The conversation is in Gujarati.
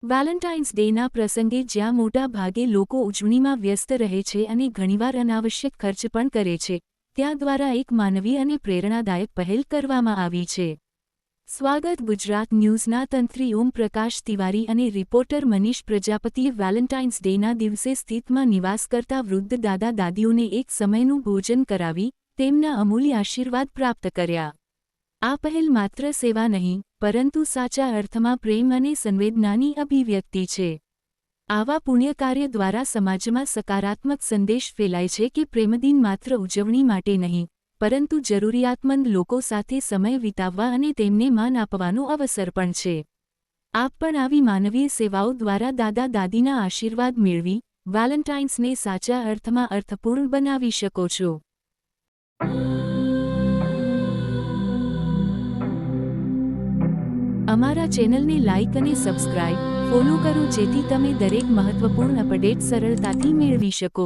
વેલેન્ટાઇન્સ ડેના પ્રસંગે જ્યાં મોટા ભાગે લોકો ઉજવણીમાં વ્યસ્ત રહે છે અને ઘણીવાર અનાવશ્યક ખર્ચ પણ કરે છે, ત્યાં દ્વારા એક માનવીય અને પ્રેરણાદાયક પહેલ કરવામાં આવી છે. સ્વાગત ગુજરાત ન્યૂઝના તંત્રી ઓમ પ્રકાશ તિવારી અને રિપોર્ટર મનીષ પ્રજાપતિએ વેલેન્ટાઇન્સ ડેના દિવસે સ્થિતમાં નિવાસ કરતા વૃદ્ધ દાદા દાદીઓને એક સમયનું ભોજન કરાવી તેમના અમૂલ્ય આશીર્વાદ પ્રાપ્ત કર્યા. આ પહેલ માત્ર સેવા નહીં, પરંતુ સાચા અર્થમાં પ્રેમ અને સંવેદનાની અભિવ્યક્તિ છે. આવા પુણ્યકાર્ય દ્વારા સમાજમાં સકારાત્મક સંદેશ ફેલાય છે કે પ્રેમદિન માત્ર ઉજવણી માટે નહીં, પરંતુ જરૂરિયાતમંદ લોકો સાથે સમય વિતાવવા અને તેમને માન આપવાનો અવસર પણ છે. આપ પણ આવી માનવીય સેવાઓ દ્વારા દાદા દાદીના આશીર્વાદ મેળવી વેલેન્ટાઇન્સને સાચા અર્થમાં અર્થપૂર્ણ બનાવી શકો છો. અમારા ચેનલને લાઇક અને સબસ્ક્રાઇબ, ફોલો કરો જેથી તમે દરેક મહત્વપૂર્ણ અપડેટ સરળતાથી મેળવી શકો.